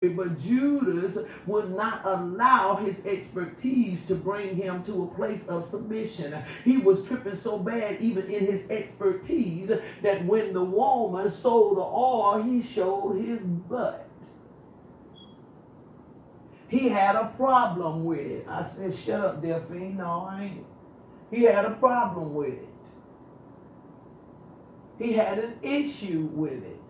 but Judas would not allow his expertise to bring him to a place of submission. He was tripping so bad, even in his expertise, that when the woman sold the oil, he showed his butt. He had a problem with it. I said, shut up, Delphine. No, I ain't. He had a problem with it. He had an issue with it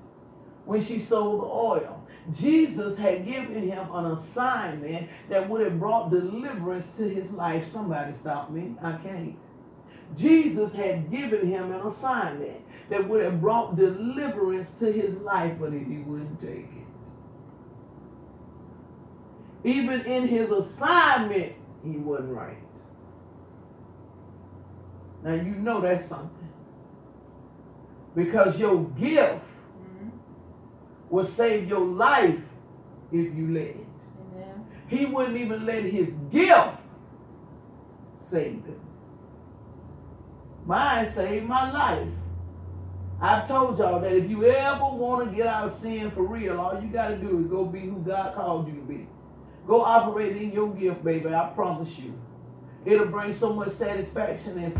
when she sold the oil. Jesus had given him an assignment that would have brought deliverance to his life. Somebody stop me. I can't. Jesus had given him an assignment that would have brought deliverance to his life, but he wouldn't take it. Even in his assignment, he wasn't right. Now you know that's something. Because your gift will save your life if you let it. Amen. He wouldn't even let his gift save him. Mine saved my life. I've told y'all that if you ever want to get out of sin for real, all you got to do is go be who God called you to be. Go operate in your gift, baby. I promise you. It'll bring so much satisfaction and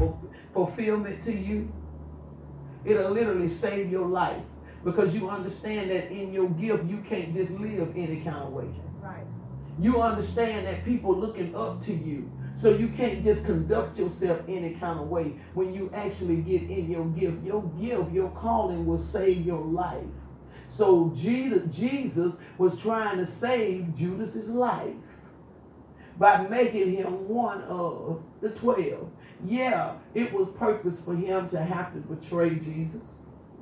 fulfillment to you. It'll literally save your life. Because you understand that in your gift, you can't just live any kind of way. Right. You understand that people looking up to you. So you can't just conduct yourself any kind of way. When you actually get in your gift, your calling will save your life. So Jesus was trying to save Judas's life by making him one of the 12. Yeah, it was purpose for him to have to betray Jesus.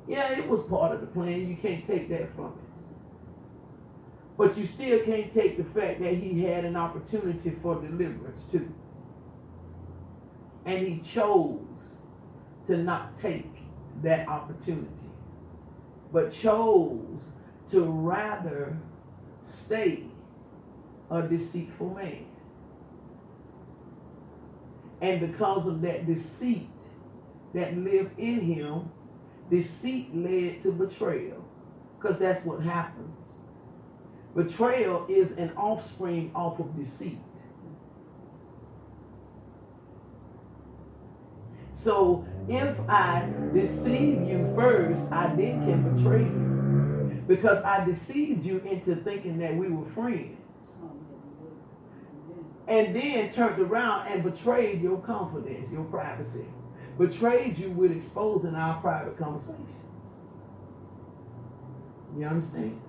Yeah, it was part of the plan. You can't take that from it. But you still can't take the fact that he had an opportunity for deliverance too. And he chose to not take that opportunity, but chose to rather stay a deceitful man. And because of that deceit that lived in him, deceit led to betrayal, because that's what happens. Betrayal is an offspring off of deceit. So if I deceive you first, I then can betray you, because I deceived you into thinking that we were friends, and then turned around and betrayed your confidence, your privacy. Betrayed you with exposing our private conversations. You understand?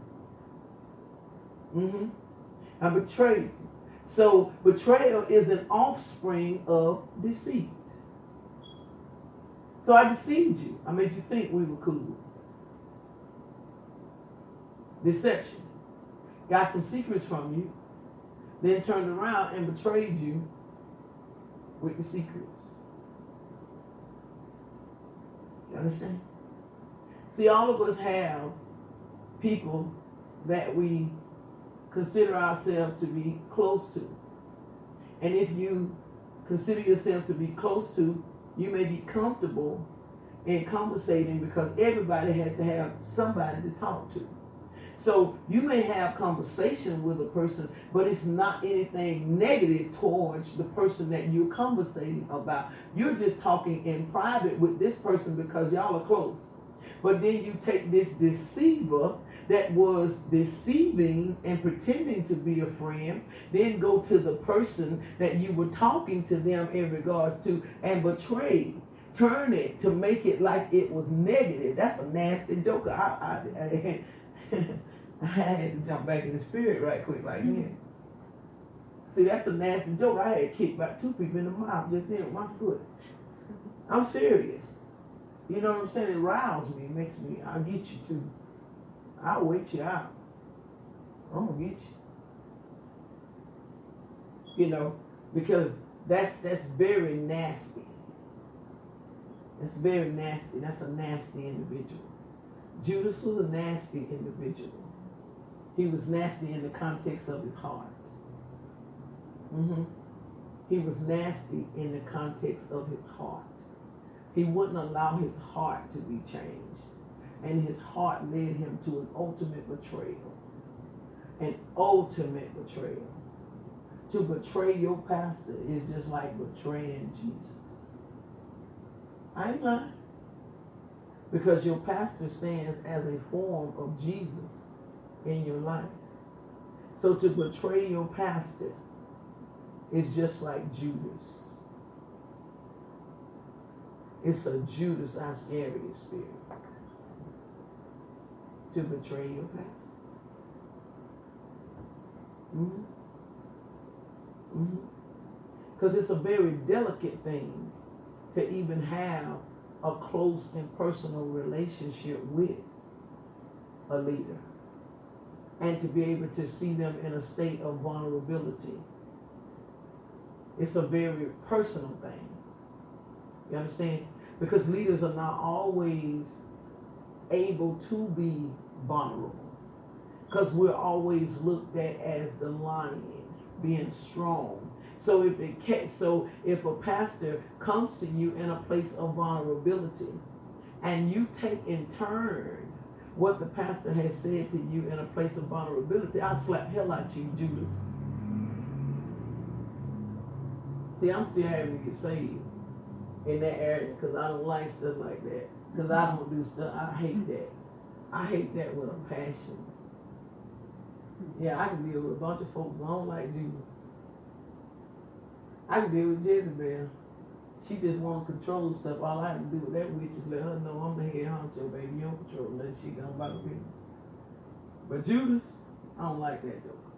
I betrayed you. So betrayal is an offspring of deceit. So I deceived you. I made you think we were cool. Deception. Got some secrets from you, then turned around and betrayed you with the secrets. You understand? See, all of us have people that we consider ourselves to be close to. And if you consider yourself to be close to, you may be comfortable in conversating, because everybody has to have somebody to talk to. So you may have conversation with a person, but it's not anything negative towards the person that you're conversating about. You're just talking in private with this person because y'all are close. But then you take this deceiver that was deceiving and pretending to be a friend, then go to the person that you were talking to them in regards to and betray. Turn it to make it like it was negative. That's a nasty joke. I had to jump back in the spirit right quick, like, yeah. See, that's a nasty joke. I had kicked about 2 people in the mouth just then with my foot. I'm serious. You know what I'm saying? It riles me. It makes me, I'll get you too. I'll wait you out. I'm going to get you. You know, because that's very nasty. That's very nasty. That's a nasty individual. Judas was a nasty individual. He was nasty in the context of his heart. He was nasty in the context of his heart. He wouldn't allow his heart to be changed. And his heart led him to an ultimate betrayal. an ultimate betrayal. To betray your pastor is just like betraying Jesus. I ain't lying. Because your pastor stands as a form of Jesus in your life. So to betray your pastor is just like Judas. It's a Judas Iscariot spirit. To betray your pastor. Because it's a very delicate thing to even have a close and personal relationship with a leader, and to be able to see them in a state of vulnerability. It's a very personal thing. You understand? Because leaders are not always able to be vulnerable. Because we're always looked at as the lion, being strong. So if a pastor comes to you in a place of vulnerability, and you take in turn what the pastor has said to you in a place of vulnerability, I'll slap hell out you, Judas. See, I'm still having to get saved in that area because I don't like stuff like that. Because I don't do stuff. I hate that. I hate that with a passion. Yeah, I can deal with a bunch of folks who don't like Jesus. I can deal with Jezebel. She just wants to control stuff. All I have to do with that witch is let her know I'm the head honcho, baby. You don't control that shit. I'm about to be. But Judas, I don't like that joker.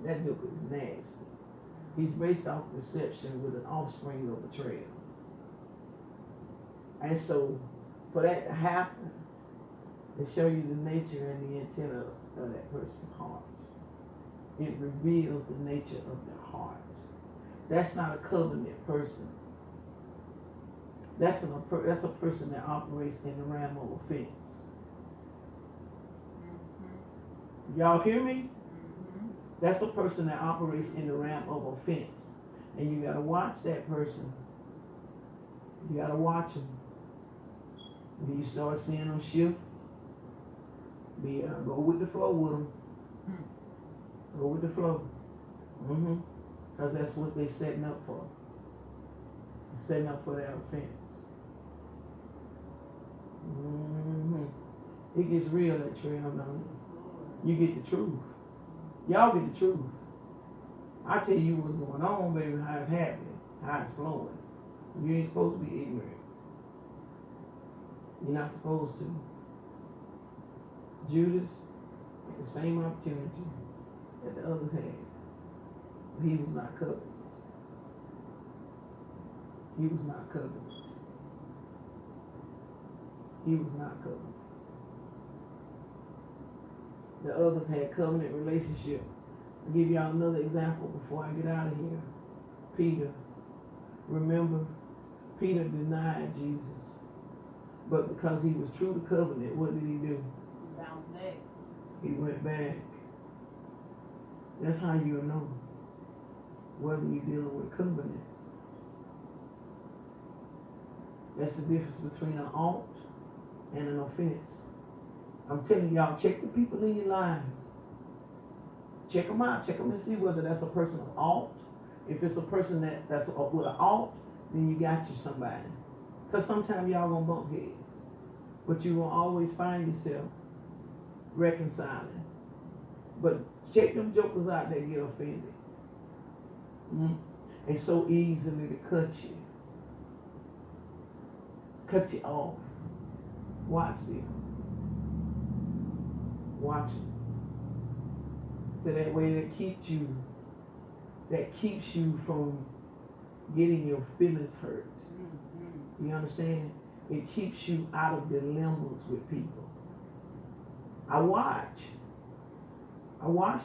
That joker is nasty. He's based off deception with an offspring of betrayal. And so, for that to happen, it shows you the nature and the intent of that person's heart. It reveals the nature of their heart. That's not a covenant person. That's a person that operates in the realm of offense. Y'all hear me? That's a person that operates in the realm of offense. And you got to watch that person. You got to watch them. When you start seeing them shift, go with the flow with them. Go with the flow. Because that's what they're setting up for. They're setting up for their offense. It gets real at trail, don't it? You get the truth. Y'all get the truth. I tell you what's going on, baby, how it's happening, how it's flowing. You ain't supposed to be ignorant. You're not supposed to. Judas had the same opportunity that the others had. But he was not covered. He was not covered. He was not covered. The others had covenant relationship. I'll give y'all another example before I get out of here. Peter. Remember, Peter denied Jesus. But because he was true to covenant, what did he do? Bounced back. He went back. That's how you know whether you're dealing with covenants. That's the difference between an ought and an offense. I'm telling y'all, check the people in your lives. Check them out. Check them and see whether that's a person of ought. If it's a person that's with an ought, then you got you somebody. Because sometimes y'all gonna bump heads. But you will always find yourself reconciling. But check them jokers out that get offended. And so easily to cut you. Cut you off. Watch them. Watch it. So that way that keeps you from getting your feelings hurt. You understand? It keeps you out of dilemmas with people. I watch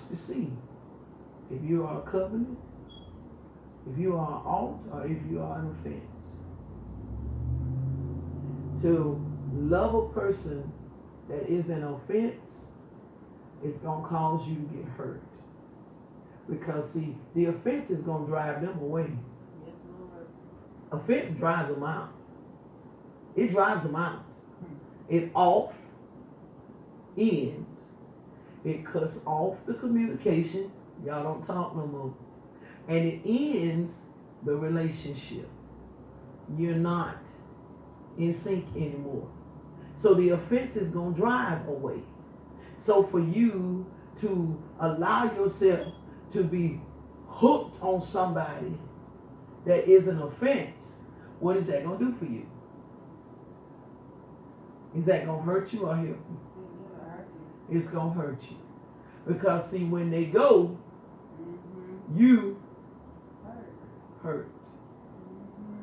to see if you are a covenant, if you are an ought, or if you are an offense. To love a person that is an offense, it's going to cause you to get hurt. Because, see, the offense is going to drive them away. Yes, Lord. Offense drives them out. It drives them out. It off ends. It cuts off the communication. Y'all don't talk no more. And it ends the relationship. You're not in sync anymore. So the offense is going to drive away. So for you to allow yourself to be hooked on somebody that is an offense, what is that going to do for you? Is that going to hurt you or help you? It's going to hurt you. Because see, when they go, you hurt.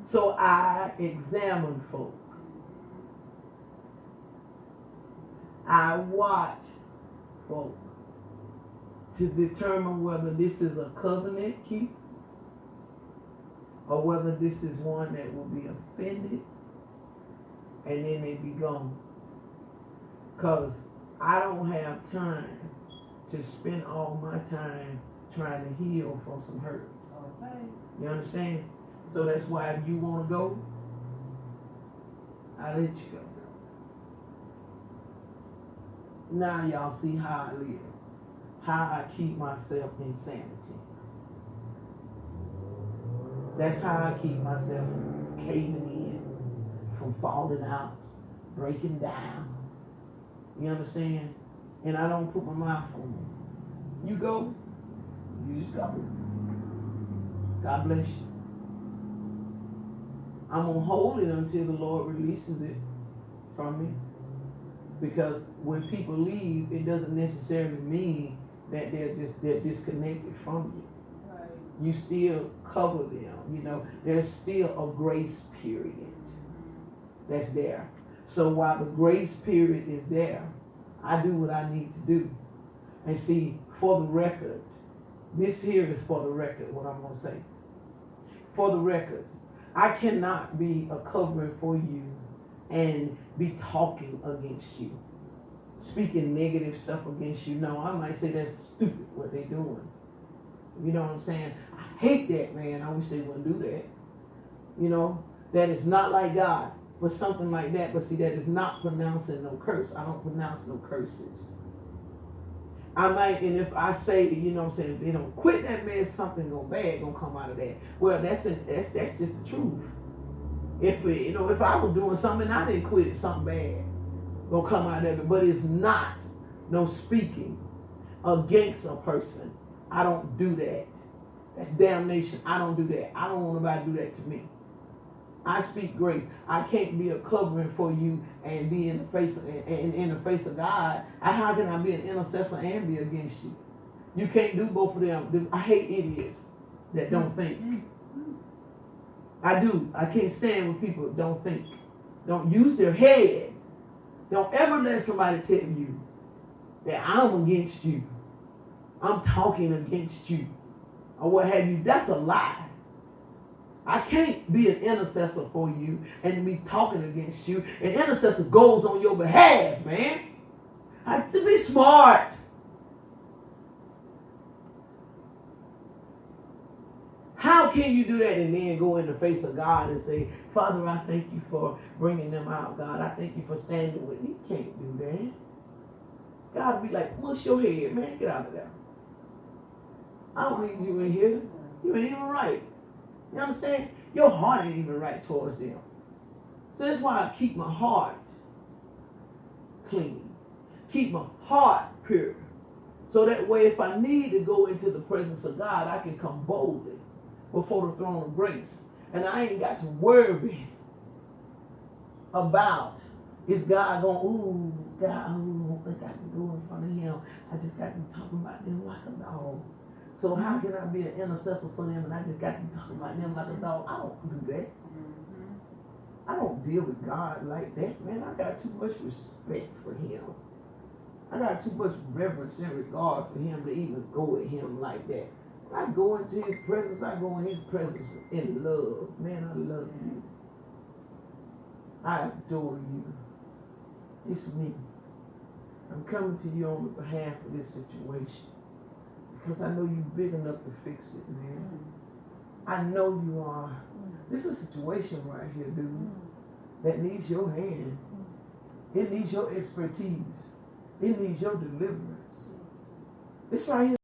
So I examine folk. I watch folk to determine whether this is a covenant keep or whether this is one that will be offended and then they be gone. Because I don't have time to spend all my time trying to heal from some hurt. Okay. You understand? So that's why if you want to go, I let you go. Now y'all see how I live, how I keep myself in sanity. That's how I keep myself from caving in, from falling out, breaking down. You understand? And I don't put my mouth on it. You go, you just go. God bless you. I'm going to hold it until the Lord releases it from me. Because when people leave, it doesn't necessarily mean that they're disconnected from you. Right. You still cover them. You know, there's still a grace period that's there. So while the grace period is there, I do what I need to do. And see, for the record, this here is for the record, what I'm going to say. For the record, I cannot be a covering for you and be talking against you, speaking negative stuff against you. No, I might say that's stupid what they're doing. You know what I'm saying? I hate that, man. I wish they wouldn't do that. You know, that is not like God, but something like that. But see, that is not pronouncing no curse. I don't pronounce no curses. I might, and if I say, you know what I'm saying, if they don't quit that, man, something bad gonna come out of that. Well, that's just the truth. If I was doing something and I didn't quit it, something bad gonna come out of it. But it's not no speaking against a person. I don't do that. That's damnation. I don't do that. I don't want nobody to do that to me. I speak grace. I can't be a covering for you and be in the face of God. How can I be an intercessor and be against you? You can't do both of them. I hate idiots that don't think. I do. I can't stand when people don't think. Don't use their head. Don't ever let somebody tell you that I'm against you. I'm talking against you. Or what have you. That's a lie. I can't be an intercessor for you and be talking against you. An intercessor goes on your behalf, man. I have to be smart. How can you do that and then go in the face of God and say, Father, I thank you for bringing them out, God. I thank you for standing with me. You can't do that. God will be like, mush your head, man. Get out of there. I don't need you in here. You ain't even right. You understand? Your heart ain't even right towards them. So that's why I keep my heart clean. Keep my heart pure. So that way if I need to go into the presence of God, I can come boldly before the throne of grace. And I ain't got to worry about, is God going, ooh, God, I don't think I can go in front of him. I just got to be talking about them like a dog. So how can I be an intercessor for them and I just got to be talking about them like a dog? I don't do that. I don't deal with God like that, man. I got too much respect for him. I got too much reverence and regard for him to even go at him like that. When I go into his presence, I go in his presence in love. Man, I love you. I adore you. It's me. I'm coming to you on the behalf of this situation. Because I know you're big enough to fix it, man. I know you are. This is a situation right here, dude, that needs your hand. It needs your expertise. It needs your deliverance. This right here.